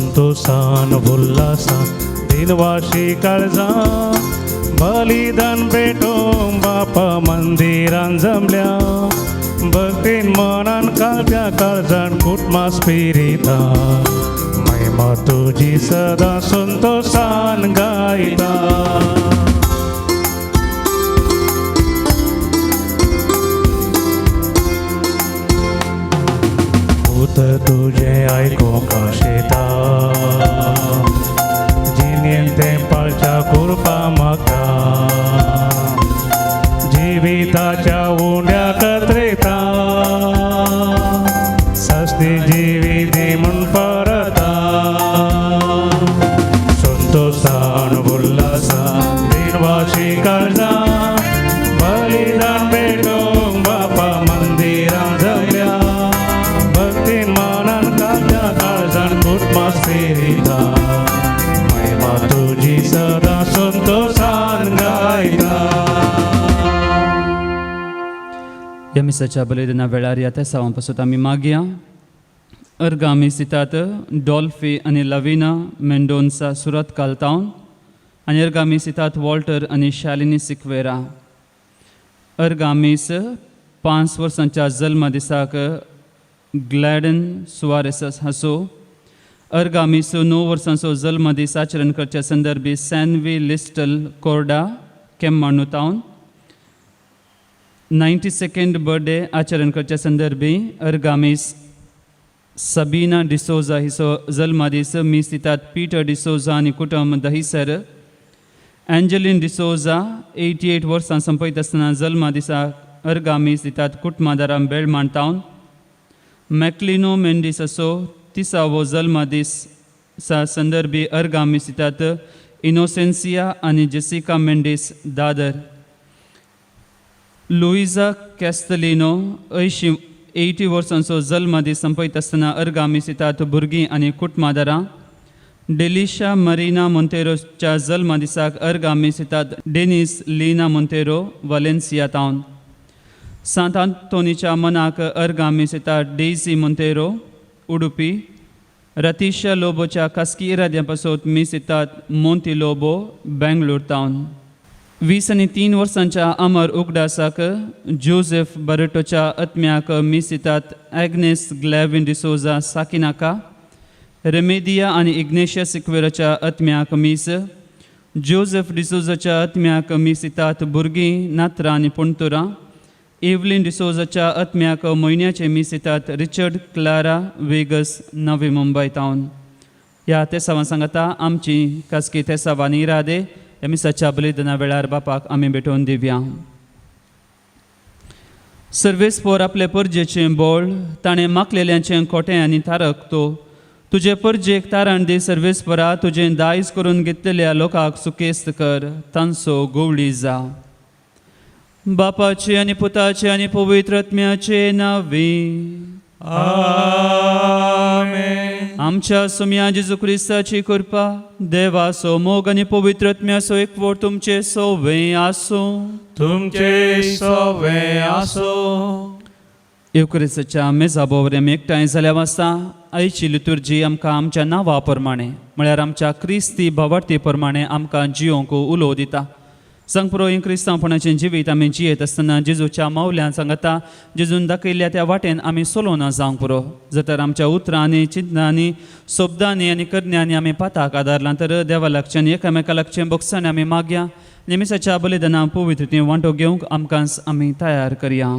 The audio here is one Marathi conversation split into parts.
संतोषान उल्हासा दिनवाशी काळजा बलिदान भेटून बापा मंदिरान जमल्या भक्तीन मनान काळजा काळजान कुटमास फिरिता महिमा तुझी सदा संतोषान गायता भूत तुझे ऐकूंक शेता जिनेन तेंपाच्या कृपा म्हाका जिविताच्या उंड्या कत्रेता सस्ती जिवीत म्हूण परता संतोषान उल्हासान दिनवाशी काळजा बलिदान भेटूंक बापा मंदिरान जमल्या भक्तीन मनान काळजा काळजान कुटमास फिरिता महिमा तुझी सदा संतोषान गायता. ह्या मिसाच्या बलिदाना वेळार ह्या तेसावां पासून आमी मागया. अर्घ आमी सितात डॉल्फी आनी लविना मेंडोन्सा सुरत कालतावन आनी अर्घ आमी सितात वॉल्टर आनी शालिनी सिक्वेरा. अर्घ आमीस 5 वर्सांच्या जल्म दिसाक ग्लॅडन सुवारेसस हांसो. अर्घ आमीस 9 वर्सांचो जल्म दीस आचरण करच्या संदर्भी सॅनवी लिस्टल कोर्डा केम्माणुतावन 92nd बर्थडे आचरण करच्या संदर्भी अर्घ आमीस सबीना डिसोजा हिचो जल्म दीस मी सितात पीटर डिसोजा आनी कुटुंब दहिसर. एंजलिन डिसोजा 88 वर्सां संपयत आसतना जल्म दिसाक अर्घ आमी सितात कुटुंबादारां बेळ मांडतावन. मॅक्लिनो मेंडीस असो 30वो जल्म दीस संदर्भी अर्घ आमी सितात इनोसेन्सिया आनी जेसिका मेंडीस दादर. लुइजा कॅस्टलिनो 80 वर्सांचो जल्म दीस संपयत आसतना अर्घ आमी सितात भुरगीं आनी कुटुंबादारां. डेलिशा मरिना मोंतेरोच्या जल्म दिसाक अर्घ आमी सितात डेनिस लिना मोंतेरो वालेन्सिया तावन. सांत आंतोनीच्या मनाक अर्घ आमी सितात डेझी मोंतेरो उडुपी. रतिशा लोबोच्या कास्किराद्या पासून मी सितात मोंती लोबो बेंगळूर तावन. 23 वर्सांच्या अमर उगडासाक जोसेफ बरेटोच्या आत्म्याक मी सितात ॲग्नेस ग्लॅविन डिसोजा साकिनाका. रेमेदिया आनी इग्नेशिया सिक्वेराच्या आत्म्याक मीस. जोसेफ डिसोजाच्या आत्म्याक मी सितात भुरगीं नात्रा आनी पुणतुरा. एवलिन डिसोजाच्या आत्म्याक म्हयन्याचे मी सितात रिचर्ड क्लारा वेगस नवी मुंबय तावन. ह्या तेसावां सांगता आमची खासगी तेसावां इरादे ह्या मिसाच्या बलिदाना वेळार बापाक आमी भेटोवन दिवया. सर्वेस्पोर आपले परजेचें बोळ ताणें मागलेल्यांचें खोटें आनी तारक तो. तुजे परजेक तारण दी सर्वेस्परा. तुजें दायज करून घेतलेल्या लोकांक सुकेस्त कर. तांचो गवळी जा. बापाचे आनी पुताचे आनी पवित्र आत्म्याचे नांवी आमेन. आमच्या सुम्या जेजू क्रिस्ताची कृपा देवाचो मोग आनी पवित्र आत्म्याचो एकवट तुमचे सोवे आसो. तुमचे सोवे आसो. युक्रिस्ताच्या मेजा बोवरे आमी एकठांय जाल्या वाजता आयची लितुर्जी आमकां आमच्या नांवा प्रमाणे म्हळ्यार आमच्या क्रिस्ती भावार्थी प्रमाणे आमकां जियोंक उलो दिता. सांगपुरो ही क्रिस्तांवपणाचें जिवीत आमी जियेत आसतना जेजूच्या मावल्यान सांगता जेजून दाखयल्ल्या त्या वाटेन आमी सोलोना जावंक पुरो. जर तर आमच्या उतरांनी चिंतनांनी शब्दांनी आनी करण्यांनी आमी पाताक आदारलां तर देवा लागचें आनी एकामेका लागचें बोगसाने आमी मागया. नेमिसाच्या बलिदानां पवित्रतेन वांटो घेवंक आमकांच आमी तयार करया.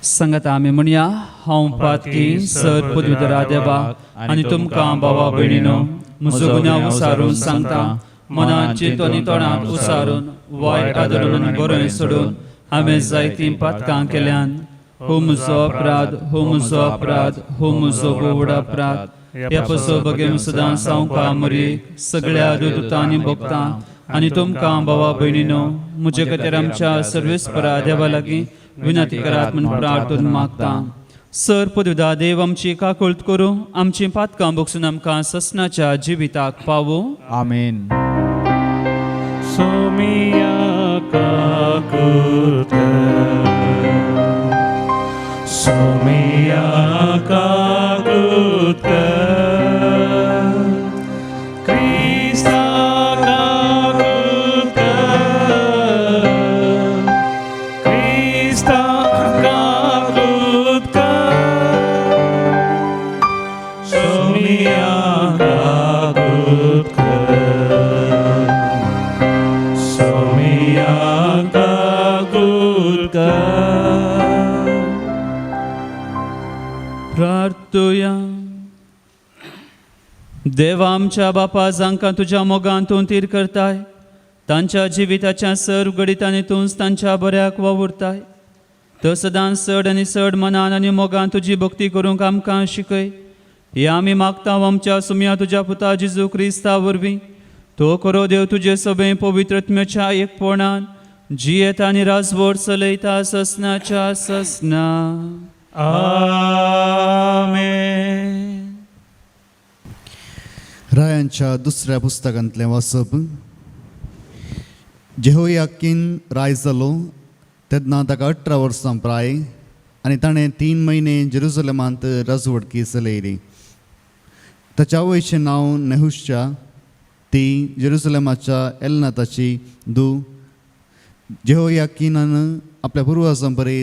सांगता आमी म्हणया हांव पातकी सर पदवीधरा देवा आनी तुमकां भावा भयणीनो म्हजो गुन्यांव उसारून सांगता. मनांत चिंतून आनी तोंडांत उसारून वायट आदरून आनी बरोय सोडून हांवें जायतीं पातकां केल्यान. हो म्हजो अपराध, हो म्हजो अपराध, हो म्हजो व्हड अपराध. ह्या पसो बगेन सदांच हांव मरी सगळ्या दूतां आनी भक्तां आनी तुमकां भावा भयणीनो म्हजे खातीर आमच्या सर्वेस्परा देवा लागीं विनंती करात म्हूण प्रार्थून मागता. सर पदवीदा देव आमची काकुळट करूं आमची पातकां बगसून आमकां ससनाच्या जिविताक पावो. आमेन. सोमिया काकुळट प्रार्थुया. देवा आमच्या बापा जांकां तुज्या मोगान तूं तीर करताय, तांच्या जिविताच्या सर्व गडितांनी तूंच तांच्या बऱ्याक वावुरताय. तो सदांच चड आनी चड मनान आनी मोगान तुजी भक्ती करूंक आमकां शिकय. हे आमी मागता आमच्या सुम्या तुज्या पुता जेजू क्रिस्ता वरवीं. तो करो देव तुजे सभे पवित्रत्म्याच्या एकपणान जियेता आनी राजवट चलयता ससनाच्या ससना. आमेन. रायांच्या दुसऱ्या पुस्तकांतलें वाचप. जेहोयाकीन राय जालो तेन्ना ताका 18 वर्सां प्राय आनी ताणें 3 म्हयने जेरुसलेमांत राजवटकी चलयली. ताच्या आवयचें नांव नेहुशा. ती जेरुसलेमाच्या एलनाताची धूव. जेहोयाकीनान आपल्या पुर्वजां परी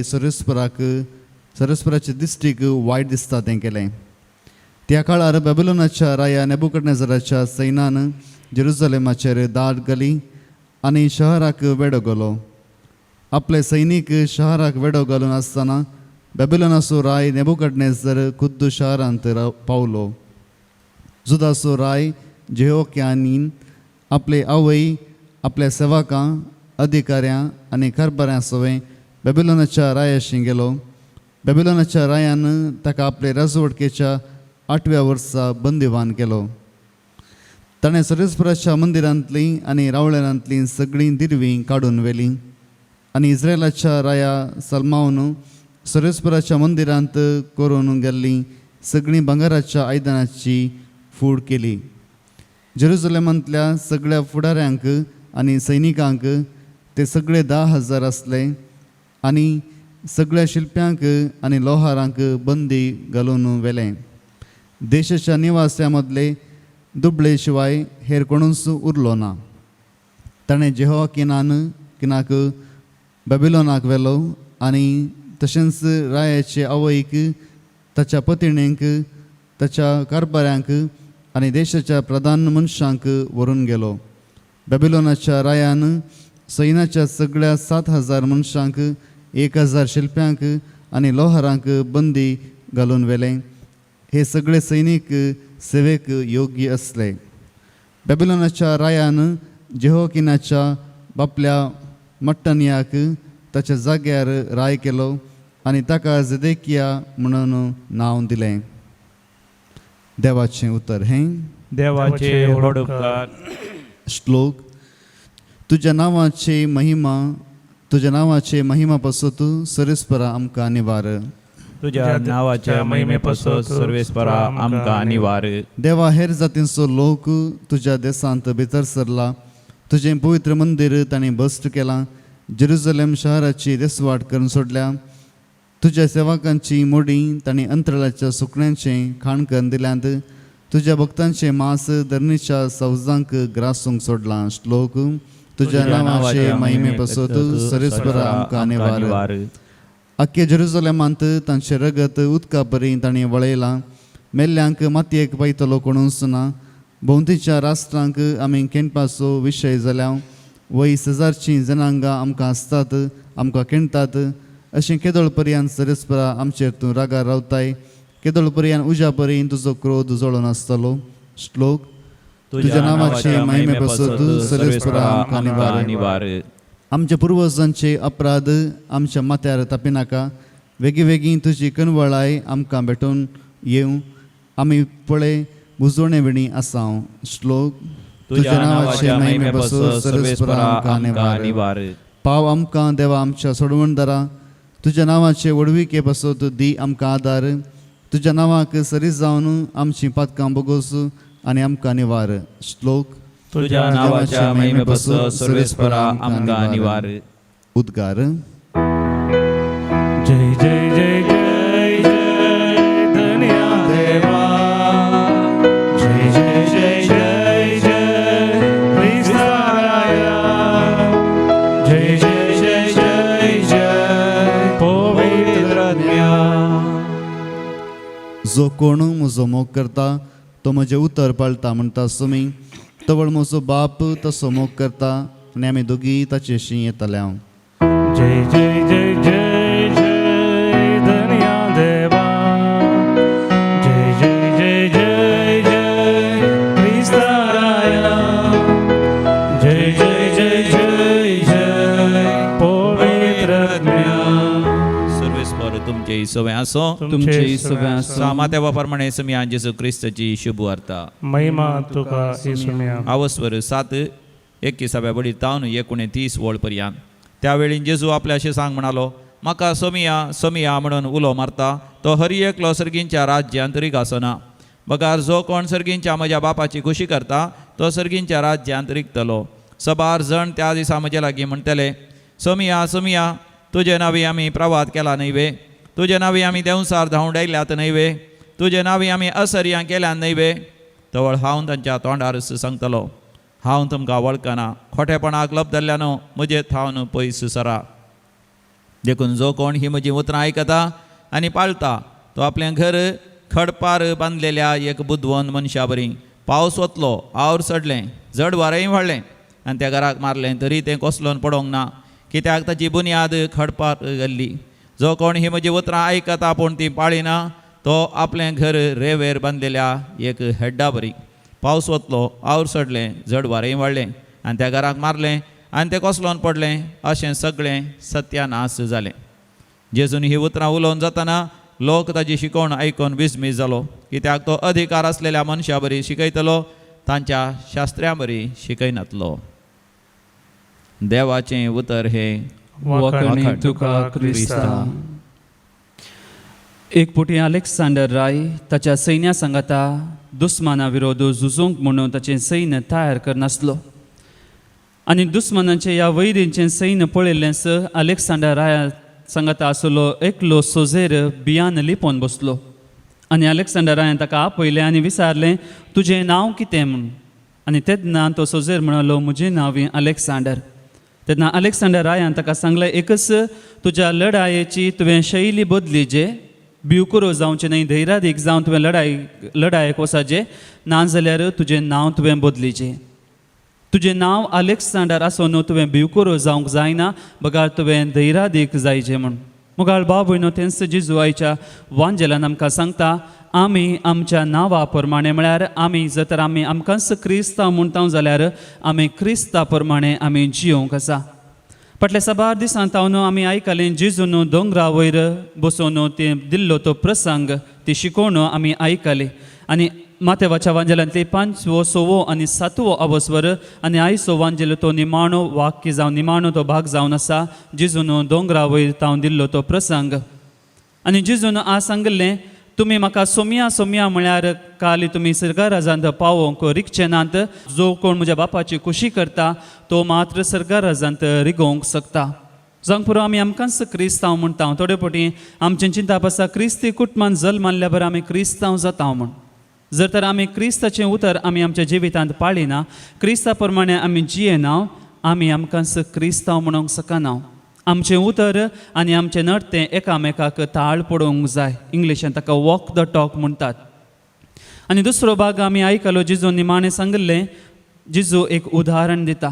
सरस्पराचे दिश्टीक वायट दिसता तें केलें. त्या काळार बेबिलोनाच्या राया नेबुकदनेझराच्या सैन्यान जेरुसलेमाचेर दाड घाली आनी शहराक वेडो घालो. आपले सैनीक शहराक वेडो घालून आसतना बेबिलोनाचो राय नेबुकदनेझर खुद्द शहरांत पावलो. जुदाचो राय जेहोयाकीन आपले आवय, आपल्या सेवकां, अधिकाऱ्यां आनी कारभाऱ्यां सवें बेबिलोनाच्या रायाशी गेलो. बेबिलोनाच्या रायान ताका आपले राजवटकेच्या 8व्या वर्सा बंदिवान केलो. ताणें सरस्पराच्या मंदिरांतलीं आनी रावळ्यांतलीं सगळीं दिरवीं काडून व्हेलीं आनी इस्रायलाच्या राया सलमावन सरस्पराच्या मंदिरांत करून गेल्लीं सगळीं भांगराच्या आयदनाची फूड केली. जेरुसलेमांतल्या सगळ्या फुडाऱ्यांक आनी सैनिकांक ते सगळे 10,000 आसले आनी सगळ्या शिल्प्यांक आनी लोहारांक बंदी घालून व्हेले. देशाच्या निवास्यां मदले दुबळे शिवाय हेर कोणूच उरलो ना. ताणें जेहोयाकीनाक बेबिलोनाक व्हेलो आनी तशेंच रायाचे आवयक, ताच्या पत्नीक, ताच्या कारभाऱ्यांक आनी देशाच्या प्रधान मनशांक व्हरून गेलो. बेबिलोनाच्या रायान सैन्याच्या सगळ्या 7,000 मनशांक, 1,000 शिल्प्यांक आनी लोहारांक बंदी घालून व्हेले. हे सगळे सैनीक सेवेक योग्य असले. बेबिलोनाच्या रायान जेहोयाकीनाच्या बापल्या मट्टनियाक ताच्या जाग्यार राय केलो आनी ताका जेदेकिया म्हणून नांव दिलें. देवाचें उतर हें. देवाचे व्हड उपकार. श्लोक. तुज्या नांवाचे महिमा पासत सरस्परा आमकां निवार. तुझ्या नावाच्या महिमे पासत सर्वेस्परा आमकां निवार. देवा, हेर जातींचो लोक तुज्या देसांत भितर सरला. तुजें पवित्र मंदीर तांणी भश्ट केलां. जेरुसलेम शहराची देसवाट करून सोडल्या. तुज्या सेवकांची मोडी तांणी अंतराळाच्या सुकण्यांचें खाणकन दिल्यांत. तुज्या भक्तांचें मांस धरणीच्या सौजांक ग्रासूंक सोडलां. श्लोक. तुज्या नांवाचे महिमे पासत सरस्परा आमकां निवार. आख्या जेरुसलेमांत तांचें रगत उदका परी तांणी वळयलां. मेल्ल्यांक मातयेक पायतलो कोणूच ना. भोंवतीच्या राष्ट्रांक आमी केणपाचो विशय जाल्या. वय शेजारचीं जनांगां आमकां आसतात, आमकां केणटात. अशें केदोळ पर्यंत सरस्परा आमचेर तूं रागार रावताय. केदोळ पर्यंत उज्या परी तुजो क्रोध जळून आसतलो. श्लोक. तुज्या नांवाचे महिमे पासत सरस्परा आमकां निवार. आमच्या पुर्वजांचे अपराध आमच्या माथ्यार तापिनाका. वेगळी तुजी कनवळाय आमकां भेटून येवं. आमी पळय बुजवणे विणी आसांव. श्लोक. तुज्या नांवाचे महिमे पासत सरस्परा आमकां निवार. पाव आमकां देवा आमच्या सोडवणदारा. तुज्या नांवाचे वडविके पासत दी आमकां आदार. तुज्या नांवाक सरी जावन आमचीं पातकां बोगोस आनी आमकां निवार. श्लोक. तुझ्या नावाच्या महिमे पासत सर्वेस्परा आमकां निवार. उद्गार. जय जय जय जय जय धन्या देवा. जय जय जय जय जय ख्रिस्ता राया. जय जय जय जय जय पवित्रज्ञा. जो कोण म्हजो मोग करता तो म्हजें उतर पाळटा म्हणटा सुमी. तवळ म्हजो बाप तसो मोग करता आनी आमी दोगी ताचेशी येतले. जय जय जय जय जय धन्या देवा. सवय असो तुमचेही सवय असो. सामा तेव्हा प्रमाणे समिया जेसू ख्रिस्ताची शुभ वार्ता महिमा तुका येसुम्या. आवस्वर 7:21 बडी तावन 29 वळ पर्यंत. त्यावेळी जेजू आपल्या शिसांक म्हणालो, म्हाका सोमिया सोमिया म्हणून उलो मारता तो हरी एकलो सर्गींच्या राज्यांत रीग आसना. बगार जो कोण सर्गींच्या म्हज्या बापाची खुशी करता तो सर्गींच्या राज्यांत रिगतलो. सबार जण त्या दिसा म्हजे लागीं म्हणटले, सोमिया सोमिया तुजे नावी आमी प्रवाद केला न्हयवे, तुजे नावी आमी देंवसार धांवडायल्यात न्हयवे, तुजे नावी आमी असर्यां केल्यान न्हयवे. तवळ हांव तांच्या तोंडार सांगतलो, हांव तुमकां वळखना. खोटेपणाक लब धरल्यानो म्हजे थावन पयस सरा. देखून जो कोण ही म्हजी उतरां आयकता आनी पाळटा तो आपलें घर खडपार बांदलेल्या एक बुदवंत मनशा बरी. पावस वतलो, आवर चडलें, जड वारेंय व्हडलें आनी त्या घराक मारलें तरी तें कोसलोन पडोंक ना, कित्याक ताची बुन्याद खडपार घाल्ली. जो कोण ही म्हजी उतरां आयकता पूण ती पाळिना तो आपलें घर रेंवेर बांदलेल्या एक हेड्डा बरी. पावस वतलो, आवर चडलें, जड वारेंय व्हडलें आनी त्या घराक मारलें आनी तें कोसलोन पडलें. अशें सगळें सत्यानाश जालें. जेजून ही उतरां उलोवन जातना लोक ताची शिकोवण आयकून विस्मीत जालो, कित्याक तो अधिकार आसलेल्या मनशा बरी शिकयतलो, तांच्या शास्त्र्यां बरी शिकयनातलो. देवाचें उतर हे वखणी तुका क्रिस्ता. एक पुटी अलेक्सांडर राय ताच्या सैन्या सांगाता दुस्माना विरोध झुजोंक म्हणून ताचें सैन्य तयार करनासलो. आनी दुस्मानाचें ह्या वैरींचें सैन्य पळयल्लेंच अलेक्सांडर राया सांगाता आसलो एकलो सोजेर बियान लिपोवन बसलो. आनी अलेक्सांडरान ताका आपयलें आनी विचारलें, तुजें नांव कितें म्हूण. आनी तेन्ना तो सोजेर म्हणलो, म्हजें नांव अलेक्सांडर. तेन्ना अलेक्सांडर रायान ताका सांगलें, एकच तुज्या लढायेची तुवें शैली बदलीचे, भिवकुरो जावचें न्हय, धैर्यादीक जावन तुवें लढायेक वचाचें, नाजाल्यार तुजें नांव तुवें बदलीचें. तुजें नांव अलेक्सांडर आसून तुवें भिवकुरो जावंक जायना, बगार तुवें धैर्यादीक जायचें म्हूण. मुगाळ भाव भयणो, तेंच जेजू आयच्या वांजेलान आमकां सांगता, आमी आमच्या नांवा प्रमाणे म्हळ्यार आमी जर तर आमी आमकांच क्रिस्तांव म्हणटा जाल्यार आमी क्रिस्ता प्रमाणे आमी जियोंक आसा. फाटल्या साबार दिसांत हांव आमी आयकलें जेजून दोंगरा वयर बसून तें दिल्लो तो प्रसंग, ती शिकोवण आमी आयकली. आनी मातेवाच्या वांजेलांतली 5वो 6वो आनी 7वो अवस्वर आनी आयचो वांजेलो तो निमाणो वाक्य जावन निमाणो तो भाग जावन आसा. जेजून दोंगरा वयर तावन दिल्लो तो प्रसंग. आनी जेजून आ सांगलें, तुमी म्हाका सोमिया सोमिया म्हळ्यार काल तुमी सर्गा राजांत पावोंक रिगचे नात. जो कोण म्हज्या बापाची खुशी करता तो मात्र सर्गा राजांत रिगोवंक शकता. जावंक पुरो आमी आमकांच क्रिस्तांव म्हणटा. थोडे फावटी आमचें चिंताप आसा, क्रिस्ती कुटुंबान जल्म मानल्या बरें आमी क्रिस्तांव जाता म्हूण. जर तर आमी क्रिस्ताचें उतर आमी आमच्या जिवितांत पाळिना, क्रिस्ता प्रमाणे आमी जियेना, आमी आमकांच क्रिस्तांव म्हणूंक शकना. आमचें उतर आनी आमचें नडतें एकामेकाक ताळ पडोवंक जाय. इंग्लिशान ताका वॉक द टॉक म्हणटात. आनी दुसरो भाग आमी आयकलो, जेजू निमाणें सांगलें, जेजू एक उदाहरण दिता.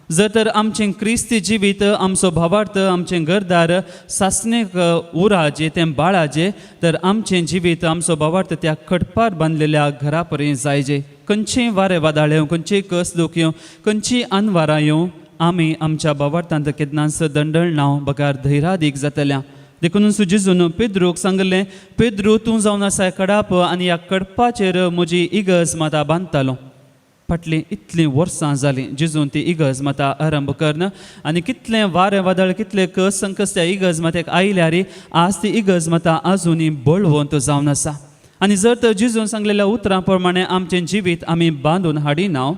जर तर आमचें क्रिस्ती जिवीत, आमचो भावार्थ, आमचें घरदार सासणेक उराचें तें बाळाचें, तर आमचें जिवीत, आमचो भावार्थ त्या खडपार बांदलेल्या घरा पर्यंत जायचें. खंयचीय वारें वादळ येवं, खंयचीय कस दूख येवं, खंयचीय आनवारां येवं, आमी आमच्या भावार्थांत केन्नाच दंडळना, बगार धैर्यादीक जातल्या. देखून जेजून पेद्रूक सांगलें, पेद्रू तूं जावन आसा कडाप आनी ह्या कडपाचेर म्हजी इगर्ज माता बांदतालो. फाटलीं इतलीं वर्सां जालीं जेजून ती इगर्ज माता आरंभ करना. आनी कितलें वारें वादळ, कितले कस संकस त्या इगर्ज मातेक आयल्यार आज ती इगर्ज माता आजुनी बळवंत जावन आसा. आनी जर तर जेजून सांगलेल्या उतरां प्रमाणे आमचें जिवीत आमी बांदून हाडिना,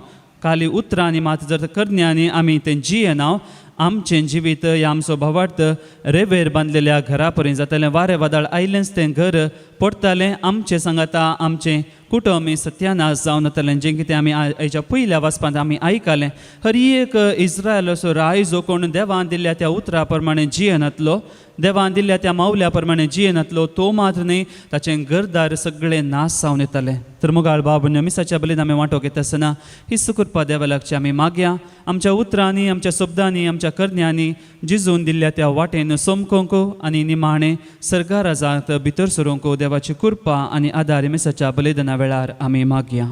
खाली उतरां आनी मात जर करण्यांनी आमी तें जियेना, आमचें जिवीत ह्या आमचो भावार्थ रेवेर बांदलेल्या घरा पर्यंत जातलें. वारें वादळ आयलेंच तें घर पडटालें. आमचें सांगाता आमचें कुटुंब सत्यानाश जावन वतलें. जें कितें आमी आयच्या पयल्या वाचपांत आमी आयकलें, हर एक इस्रायल असो राय जो कोण देवान दिल्ल्या त्या उतरा प्रमाणे जियेनातलो, देवान दिल्ल्या त्या मावल्या प्रमाणे जियेनातलो, तो मात्र न्ही, ताचें घरदार सगळें नाश जावन येतलें. तर मुगाळ बाबून मिसाच्या बलीन आमी वांटो घेता आसतना ही सुकृपा देवा लागची आमी मागया. आमच्या उतरांनी, आमच्या शब्दांनी, आमच्या करण्यांनी जिजून दिल्ल्या त्या वाटेन सोमकोंक आनी निमाणें सर्गा राजांत भितर सरोंक देवाची कृपा आनी आदार मिसाच्या बलिदाना वेळार आमी मागया.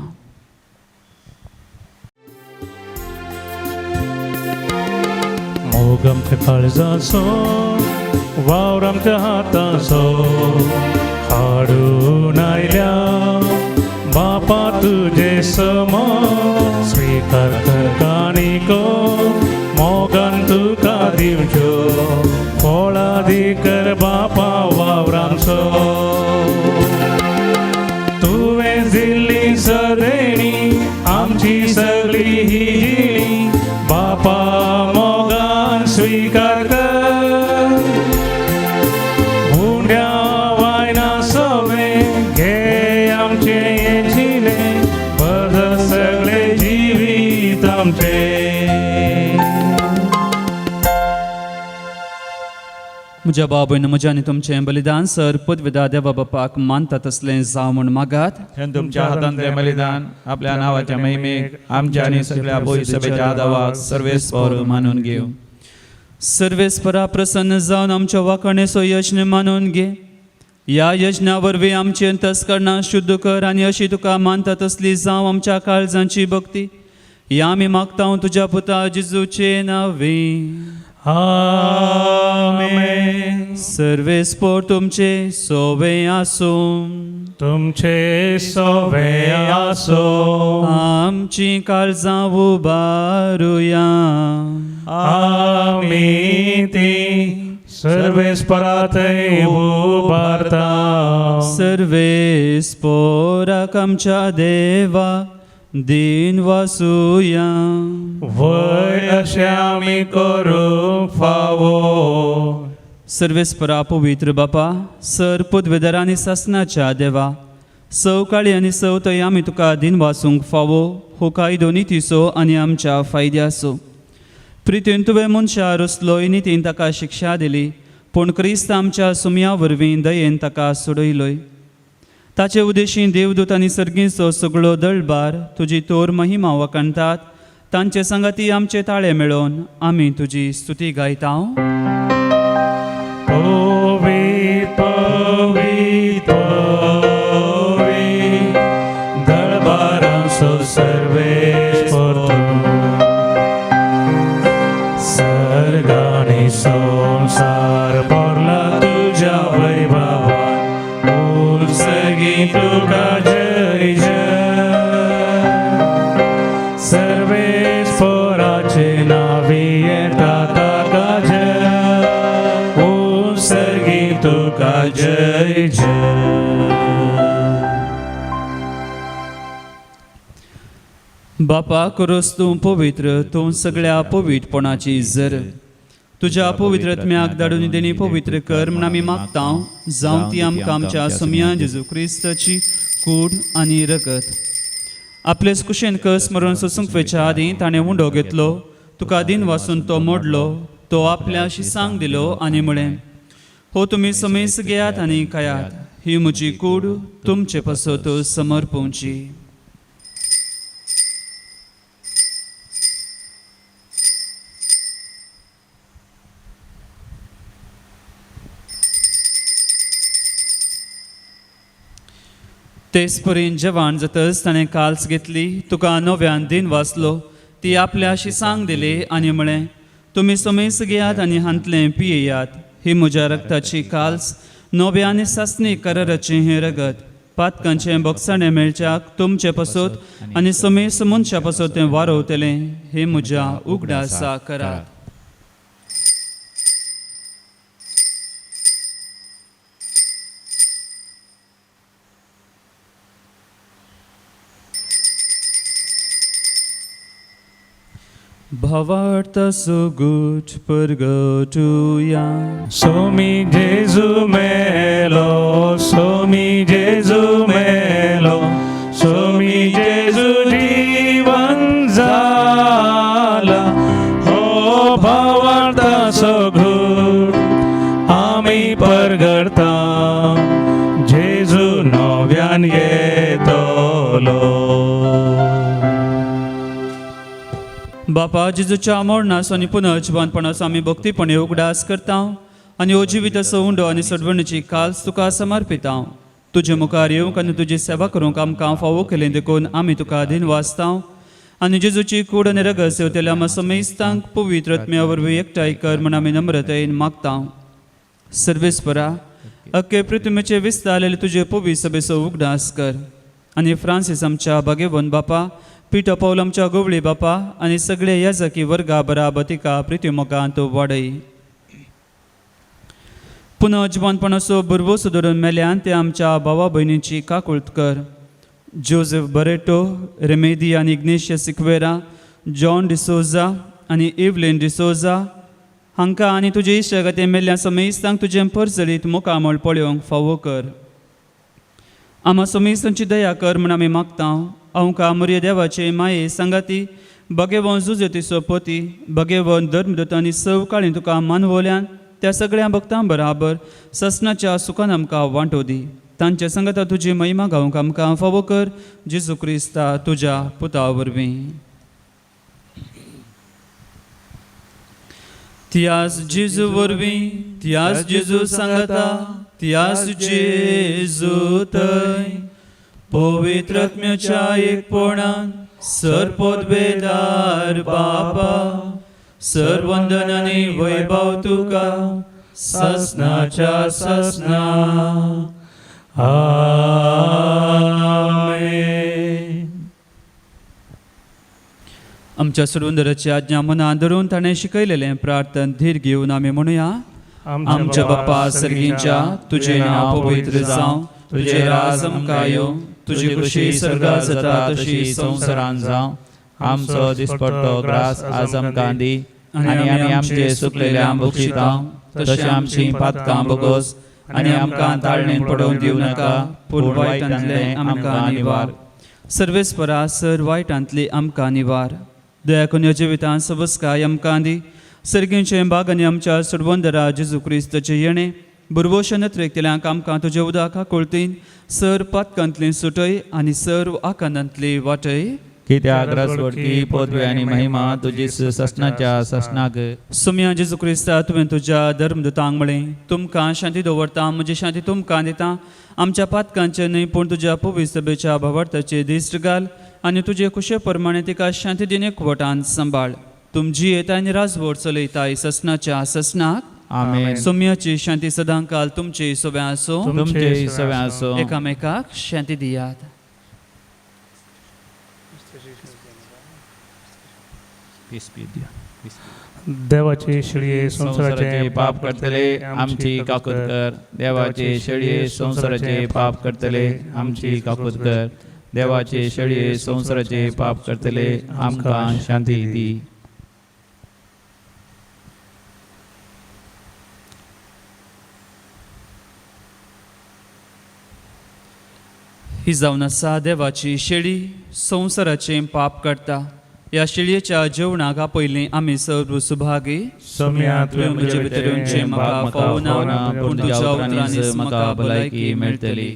मोग आमच्या काळजाचो वावर आमच्या हातांचो हाडून आयल्या बापा तुझे समोर स्वीकार कर काणिको मोगान तुका दिवच्यो फळादी कर बापा वावर आमचो तुवें दिल्ली सदेणी आमची सगळी ही जिणी बापा मोगान स्वीकार कर हुंड्या वायना सवे घे आमचे जिणे बदल सगळे जिवीत आमचे म्हज्या बाबून म्हज्या आनी तुमचें बलिदान सर पदवेदा देवा बापाक मानता तसलें जावं म्हूण मागात हे तुमच्या हातांतलें बलिदान आपल्या नावाच्या महिमेक आमच्या आनी सगळ्या बोई सभेच्या आदावाक सर्वेस्पर मानून घेव. सर्वेस्परा प्रसन्न जावन आमच्या वाखणेचो यज्ञ मानून घे. ह्या यज्ञा वरवीं आमची अंतस्करणां शुद्ध कर आनी अशी तुका मानता तसली जावं आमच्या काळजांची भक्ती. ह्या आमी मागता तुज्या पुता जेजूचे नांवे. आमेन. सर्वेस्पर तुमचे सोवे आसूं. तुमचे सोवे आसो आमची काळजां उबारुया. आमी ती सर्वेस्परातय उबारता. सर्वेस्पराक आमच्या देवा दिन वासुया. वय अशें आमी करूंक फावो. सर्वेस्परा पवित्र बापा सर पदवेदार आनी सासणाच्या देवा सवकाळी आनी सवतय आमी तुका दिन वासूंक फावो हो कायदो नितीचो आनी आमच्या फायद्याचो. प्रितीन तुवें मनशां रचलोय नितीन ताका शिक्षा दिली पूण क्रिस्त आमच्या सुमया वरवीं दयेन ताका सोडयलोय. ताचे उदेशीं देवदूत आनी सर्गीचो सगळो दळबार तुजी तोर महिमा वखणटात. तांचे संगती आमचे ताळे मेळोवन आमी तुजी स्तुती गायता. पवित्र पवित्र पवित्र दळबारांचो सर्वेस्पर सर्ग आनी संसार भरला तुज्या वैभवान. उलसगी तुका जय जय. सर्वेस्पराचे नावी येता ताका जय. उलसगी तुका जय जय. बापा करोस तूं पवित्र तूं सगळ्या पवित्रपणाची जर. तुज्या पवित्रत्म्याक धाडून देणी पवित्र कर म्हूण आमी मागता. जावं ती आमकां आमच्या सुमया जेजू क्रिस्ताची कूड आनी रगत. आपलेच कुशेन कस मरून सोसूंक वेच्या आदीं ताणें उंडो घेतलो. तुका दिन वासून तो मोडलो. तो आपल्या शिसांक दिलो आनी म्हळें हो तुमी समेस घेयात आनी खायात. ही म्हजी कूड तुमचे पासत समर्पोवची. तेच परीन जेवण जातच ताणें काल्स घेतली. तुका नव्यान दिन वाचलो. ती आपल्या शिसांक दिली आनी म्हळें तुमी समेस घेयात आनी हांतलें पियेयात. ही म्हज्या रक्ताची काल्स नव्या आनी सासणी कराराचें हें रगत. पातकांचें बगसाणें मेळच्याक तुमचे पासत आनी समेस मनशा पासत तें वारोवतलें. हे म्हज्या उगडासा करात. भावार्थ सुगुट परगटुया. सोमी जेजू मेलो सोमी जेजू मेलो सोमी जेजू जीवन जाला. हो भावार्थाचो घूट आमी परगडता. जेजू नव्यान येतलो. बापा जेजूच्या मोडणास आनी पुनर्जीवनपणास आमी भक्तीपणे उगडास करता आनी हो जिविताचो उंडो आनी सडवणीची काल्स तुका समर्पिता. तुजे मुखार येवंक आनी तुजी सेवा करूंक आमकां फावो केलें देखून आमी तुका दिन वाचता. आनी जेजूची कूड आनी रगत सेवतल्या आमच्या समेस्तांक पवित्र आत्म्या वरवीं एकठांय कर म्हूण आमी नम्रतायेन मागता. सर्वेस्परा अख्खे पृथ्वीचे विस्तारलेले तुझे पोवी सभेचो उगडास कर आनी फ्रांसीस आमच्या भगेवन बापा पिटो पौल आमच्या गोवळी बापा आनी सगळे याजकी वर्गा बराबतिका प्रिती मोगांत वाडय पुनः जिवनपणाचो बरवो सुदारून मेल्यान ते आमच्या भावा भयणींची काकुळट कर जोसेफ बरेटो रेमेदी आनी इग्नेशियस सिक्वेरा जॉन डिसोजा आनी इवलेन डिसोजा हांकां आनी तुजे इश्टागते मेल्ल्या समेस्तांक तुजें परजळीत मोकामोळ पळोवंक फावो कर आमा समेस्तांची दया कर म्हण आमी मागता अवका मर्य देवाचे माये सांगाती भगेवन जुजतीचो पोती भगेवन धर्मदत्त आनी सवकाळी तुका मानवल्यान त्या सगळ्या भक्तां बराबर ससनाच्या सुखान आमकां वांटो दी तांच्या संगता तुजी महिमा गावंक आमकां फावो कर जेजू क्रिस्ता तुज्या पुता वरवीं तियास जेजू वरवीं तियास जेजू सांगता तियास जेजू थंय पवित्र आत्म्याच्या एकपणान सरपोत बेदार बापा सर्वंदन आनी वैभव तुका ससनाच्या ससना आमेन. आमच्या सुरवंदराची आज्ञा मनात धरून ताणें शिकयलेलें प्रार्थन धीर घेवन आमी म्हणुया आमच्या बाप्पा सर्गींच्या तुजें नांव पवित्र जावं तुजें राज आमकां येवं तुजी खुशी सर्गांत जाता तशी संवसारांत जावं आमचो दिसपट्टो ग्रास आज आमकां दी आनी आमी आमचे सुकलेल्यांक बक्षितां तशें आमचीं पातकां बोगोस आनी आमकां ताळणेन पडोवन दिवं नाका पूण वायटांतले आमकां निवार सर्वेस्परा सर वायटांतली आमकां निवार दया करून जिवितांत सबस्काय आमकां दी सर्गींचें बाग आनी आमच्या सुरवंदरा जेजू क्रिस्ताचे येणे बुरवोशन नत्रेकतेल्यांक आमकां तुजे उदका कोळतीन सर पातकांतली सुटय आनी सर्व आकांतांतली वाटय कित्याक रसवडकी पदवी आनी महिमा तुजी ससनाच्या ससनाक सुम्या जेजू क्रिस्ता तुवें तुज्या धर्मदूतांक म्हळें तुमकां शांती दवरता म्हजी शांती तुमकां दिता आमच्या पातकांचे न्हय पूण तुज्या पवित्र सभेच्या भावार्थाचे दिश्ट घाल आनी तुजे कुशे प्रमाणे तिका शांती दिन एकवटान सांबाळ तुमची येता आनी राजवट चलयताय ससनाच्या ससनाक आमेन. सोम्याची शांती सदां काल तुमचे सोव्या आसो तुमचे सव्या आसो एकामेकाक शांती दियात. देवाचे शिळये संसाराचे पाप करतले आमची काकूत कर देवाचे शेळये संसाराचे पाप करतले आमची काकूत कर देवाचे शेळये संसाराचे पाप करतले आमकां शांती दी. ही जावन आसा देवाची शेळी संवसाराचें पाप करता ह्या शेळयेच्या जेवणाक पयलीं आमी सर्व सुभागी सोम्या तुवें म्हजे भितर येवचें म्हाका फावना पूण तुज्या उतरांनीच म्हाका भलायकी मेळटली.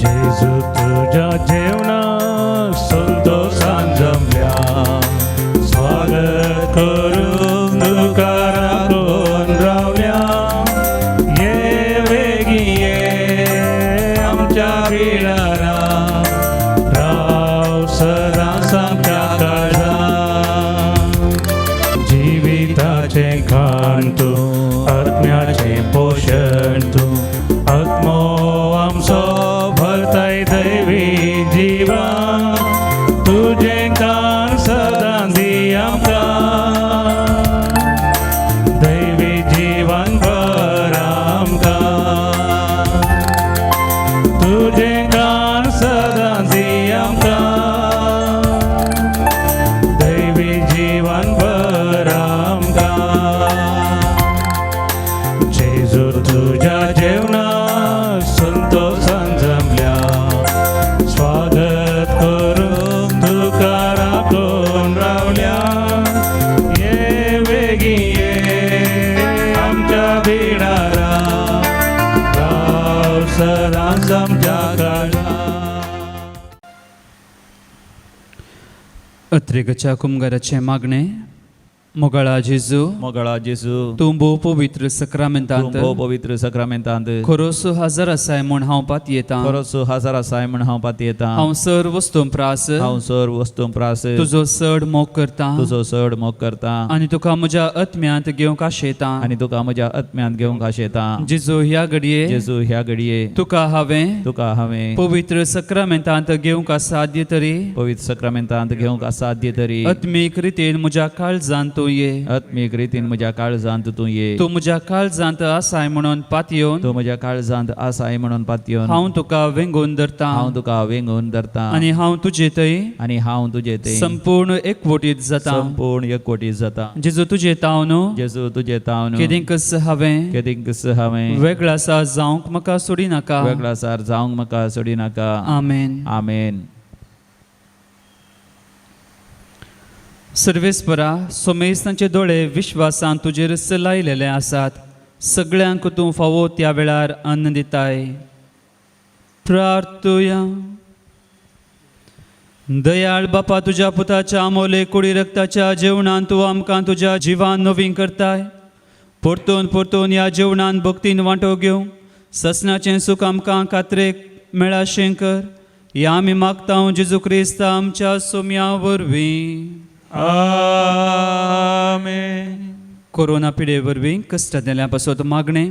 जेजू तुझ्या जेवणाक संतोषान जमल्या स्वागत करून तुका राखून रावल्या ये वेगी ये आमच्या बिडारा राव सदांच आमच्या काळजांत जिविताचें खाण तूं आत्म्याचें पोशण तूं आत्मो आमचो भरताय दैवी जिवन तुजें कान सदां दी आमकां दैवी जिवन भर आमकां तुजें कान सदां दी आमकां दैवी जिवन भर आमकां जेजू तुज्या जेवणाक संतोषान जमल्या स्वागत करून तुका राखून रावल्या ये वेगी ये आमच्या बिडारा राव सदांच आमच्या काळजांत. अत्रेगच्या कुमगाराचे मागणे मोगळा जेजू मोगळा जेजू तूं भोव पवित्र सक्रामेंतांत तूं भोव पवित्र सक्रामेंतांत खरोस हजर आसाय म्हूण हांव पात येता खरोच हजार आसाय म्हण हांव पात येता हांव सर वस्तूं प्रास हांव सर वस्तू प्रास तुजो चड मोग करता तुजो चड मोग करता आनी तुका म्हज्या आत्म्यांत घेवंक आशेता आनी तुका म्हज्या आत्म्यांत घेवंक आशेता जेजू ह्या घडये जेजू ह्या घडये तुका हांवें तुका हांवें पवित्र सक्रामेंतांत घेवंक साध्य तरी पवित्र सक्रामेंतांत घेवंक साध्य तरी आत्मीक रितीन म्हज्या काळजांत तूं ये आत्मीक रितीन म्हज्या काळजांत तूं ये तूं म्हज्या काळजांत आसाय म्हणून पात येवन तूं म्हज्या काळजांत आसाय म्हणून पातयोन हांव तुका वेंगून धरता हांव तुका वेंगून धरता आनी हांव तुजे थंय आनी हांव तुजे ते संपूर्ण एकवटीत जाता संपूर्ण एकवटीत जाता जेजू तुजे ताव न्हू जेजू तुजे तावन केदींकच हांवें केदींकस हांवें वेगळा आसा जावंक म्हाका सोडी नाका वेगळा सार जावंक म्हाका सोडी नाका आमेन आमेन सर्वेस्परा सोमेस्तांचे दोळे विश्वासान तुजेर लायलेले आसात सगळ्यांक तूं फावो त्या वेळार अन्न दिताय प्रार्थुया दयाळ बापा तुज्या पुताच्या अमोले कुडी रक्ताच्या जेवणान तूं आमकां तुज्या जिवान नवीन करताय परतून परतून ह्या जेवणान भक्तीन वांटो घेवंक ससनाचें सुख आमकां कात्रेक मेळाशें कर ह्या आमी मागता जेजू क्रिस्त आमच्या सोम्या वरवीं आमेन. कोरोना पिडे वरवीं कश्ट दिल्या पासत मागणें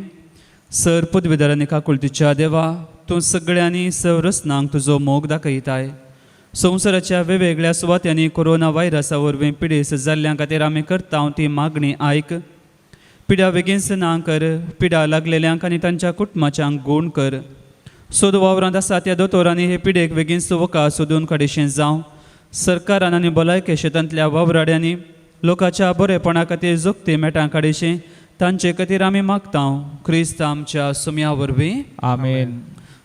सर पदवीधरांनी काकुळतीच्या देवा तूं सगळ्यांनी सवरसनांक तुजो मोग दाखयताय संवसाराच्या वेगवेगळ्या सुवात्यांनी कोरोना व्हायरसा वरवीं पिडेस जाल्ल्या खातीर आमी करता ती मागणी आयक पिड्या बेगीनच ना कर पिड्या लागलेल्यांक आनी तांच्या कुटुंबाच्यांक गूण कर सोद वावरांत आसा त्या दोतोरांनी हे पिडेक बेगीनच वका सोदून काडीशें जावं सरकारान आनी भलायके क्षेत्रांतल्या वावराड्यांनी लोकांच्या बरेपणा खातीर जोगती मेटां काडीशें तांचे खातीर आमी मागता क्रिस्त आमच्या सुम्या वरवीं आमेन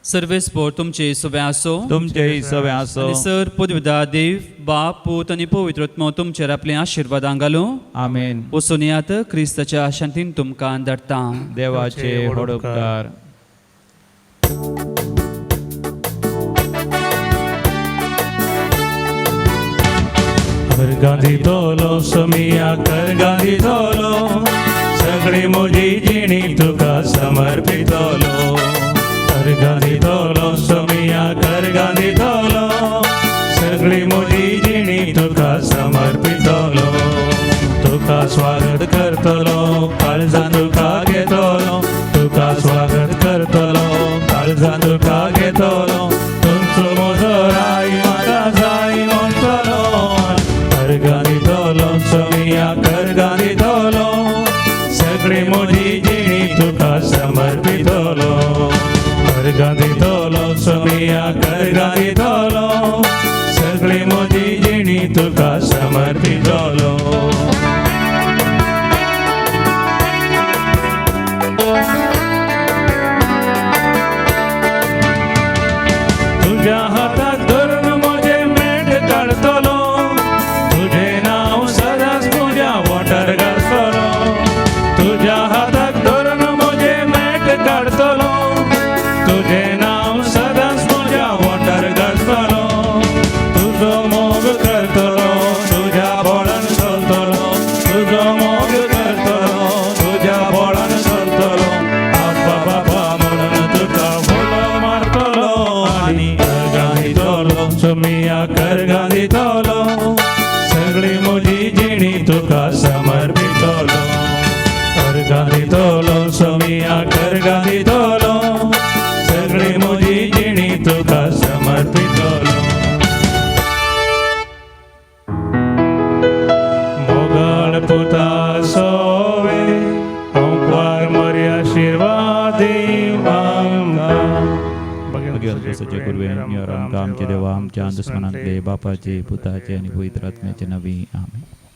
सर्वेस्पोर तुमचे सवे आसो तुमचे सवे आसो आनी सर पदवीदार देव बाप पूत आनी पवित्र आत्मा तुमचेर आपले आशिर्वादां घालूं आमेन वचून येयात क्रिस्ताच्या शांतीन तुमकां धाडटा देवाचे व्हडुपकार कर गांधी तोलो सोमिया कर गांधी तोलो सगळी म्हजी जिणी तुका समर्पितलो कर गांधी तोलो सोमिया कर गांधी तोलो सगळी म्हजी जिणी तुका समर्पितलो तुका स्वागत करतलो काळजां तुका घेतलो तुका स्वागत करतलो काळजां तुका घेतलो तुमचो म्हजो राय म्हाका जाय म्हणटलो करगांधी तोलो सोमिया करगांधी तोलो सगळी म्हजी जिणी तुका समर्पितलो करगांधी तोलो सोमिया करगांधी तोलो सगळी म्हजी जिणी तुका समर्पितलो तुझ्या हातात धरून म्हजे मेट काढतलो तुझे नाव सदांच तुझ्या वॉटर घालतलो तुझ्या हातात धरून म्हजे मेट काढतलो तुझे नाव सदांच तुझ्या वॉटर घालतलो तुझो मोग करतलो तुझ्या बोळान चलतलो तुझो मोग करतलो तुझ्या बोळान चलतलो आप्पा बाबा म्हणून तुका फुलो मारतलो आनी करगांधी तोलो सोमिया करगांधी तोलो सगळी म्हजी जिणी तुका समर्पितलो करगांधी तोलो सोमिया करगांधी तोलो सगळी म्हजी जिणी तुका समर्पितलो मोगळ पुता सोवे ओंकार मरी आशीर्वाद सज्ज गुरुवे आमच्या देवा आमच्या दुश्मनांतले बापाचे पुताचे आणि पवित्र आत्म्याचे नवी आमेन